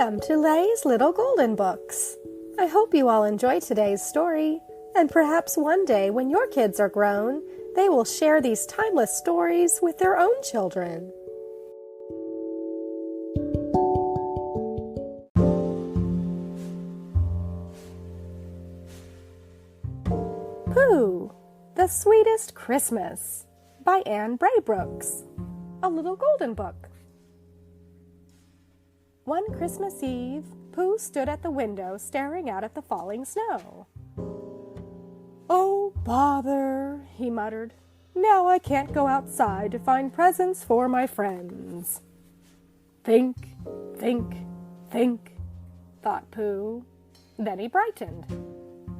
Welcome to Lay's Little Golden Books. I hope you all enjoy today's story, and perhaps one day when your kids are grown, they will share these timeless stories with their own children. Pooh, The Sweetest Christmas by Anne Braybrooks, a little golden book. One Christmas Eve, Pooh stood at the window staring out at the falling snow. "Oh, bother," he muttered. "Now I can't go outside to find presents for my friends." Think, think, think, thought Pooh. Then he brightened.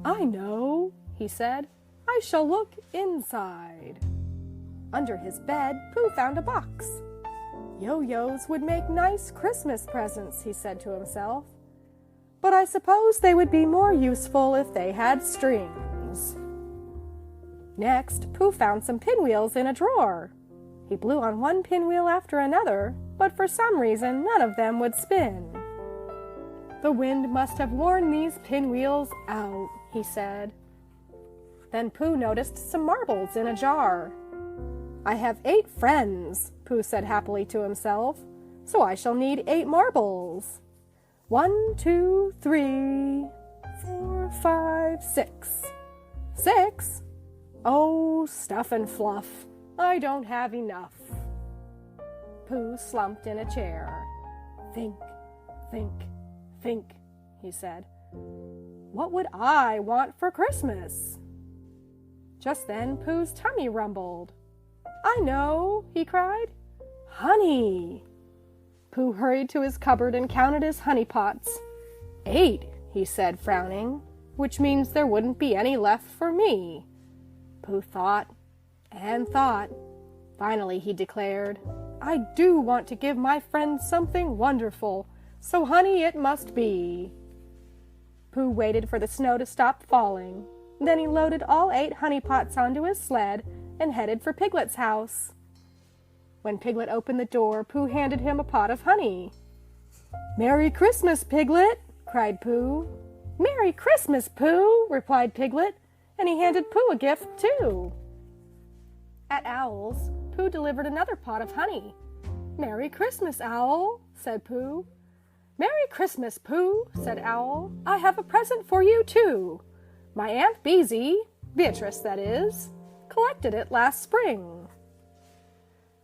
"I know," he said. "I shall look inside." Under his bed, Pooh found a box. Yo-yos would make nice Christmas presents, he said to himself. But I suppose they would be more useful if they had strings. Next, Pooh found some pinwheels in a drawer. He blew on one pinwheel after another, but for some reason none of them would spin. "The wind must have worn these pinwheels out," he said. Then Pooh noticed some marbles in a jar. "I have 8 friends," Pooh said happily to himself, "so I shall need 8 marbles. 1, 2, 3, 4, 5, 6. 6? Oh, stuff and fluff. I don't have enough." Pooh slumped in a chair. "Think, think, think," he said. "What would I want for Christmas?" Just then Pooh's tummy rumbled. "I know," he cried. "Honey!" Pooh hurried to his cupboard and counted his honey pots. 8, he said, frowning, "which means there wouldn't be any left for me." Pooh thought and thought. Finally he declared, "I do want to give my friends something wonderful, so honey it must be." Pooh waited for the snow to stop falling. Then he loaded all 8 honey pots onto his sled and headed for Piglet's house. When Piglet opened the door, Pooh handed him a pot of honey. "Merry Christmas, Piglet!" cried Pooh. "Merry Christmas, Pooh!" replied Piglet, and he handed Pooh a gift, too. At Owl's, Pooh delivered another pot of honey. "Merry Christmas, Owl!" said Pooh. "Merry Christmas, Pooh!" said Owl. "I have a present for you, too. My Aunt Beatrice, that is, collected it last spring."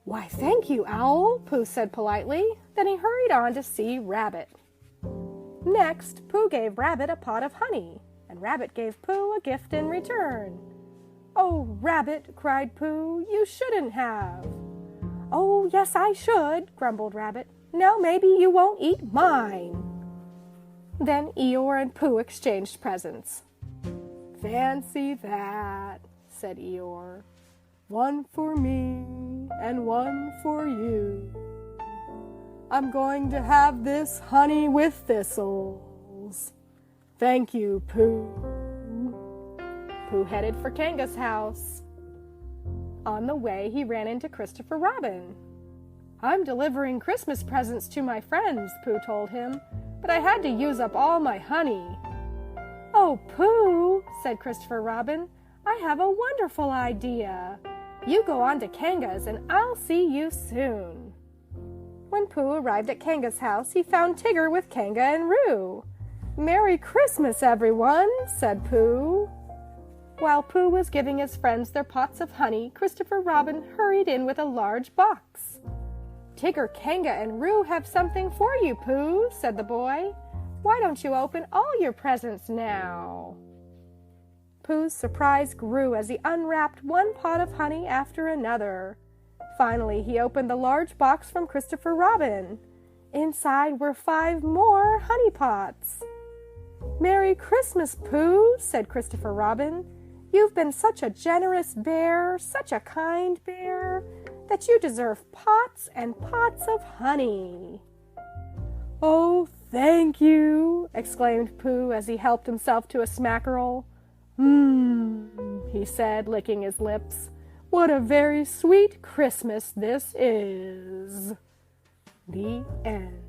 "Why, thank you, Owl," Pooh said politely. Then he hurried on to see Rabbit. Next, Pooh gave Rabbit a pot of honey, and Rabbit gave Pooh a gift in return. "Oh, Rabbit," cried Pooh, "you shouldn't have." "Oh, yes, I should," grumbled Rabbit. "Now maybe you won't eat mine." Then Eeyore and Pooh exchanged presents. "Fancy that," said Eeyore. "One for me and one for you. I'm going to have this honey with thistles. Thank you, Pooh." Pooh headed for Kanga's house. On the way, he ran into Christopher Robin. "I'm delivering Christmas presents to my friends," Pooh told him, "but I had to use up all my honey." "Oh, Pooh," said Christopher Robin, "I have a wonderful idea. You go on to Kanga's and I'll see you soon." When Pooh arrived at Kanga's house, he found Tigger with Kanga and Roo. "Merry Christmas, everyone," said Pooh. While Pooh was giving his friends their pots of honey, Christopher Robin hurried in with a large box. "Tigger, Kanga, and Roo have something for you, Pooh," said the boy. "Why don't you open all your presents now?" Pooh's surprise grew as he unwrapped one pot of honey after another. Finally, he opened the large box from Christopher Robin. Inside were 5 more honey pots. "Merry Christmas, Pooh," said Christopher Robin. "You've been such a generous bear, such a kind bear, that you deserve pots and pots of honey." "Oh, thank you," exclaimed Pooh as he helped himself to a smackerel. He said, licking his lips. "What a very sweet Christmas this is." The end.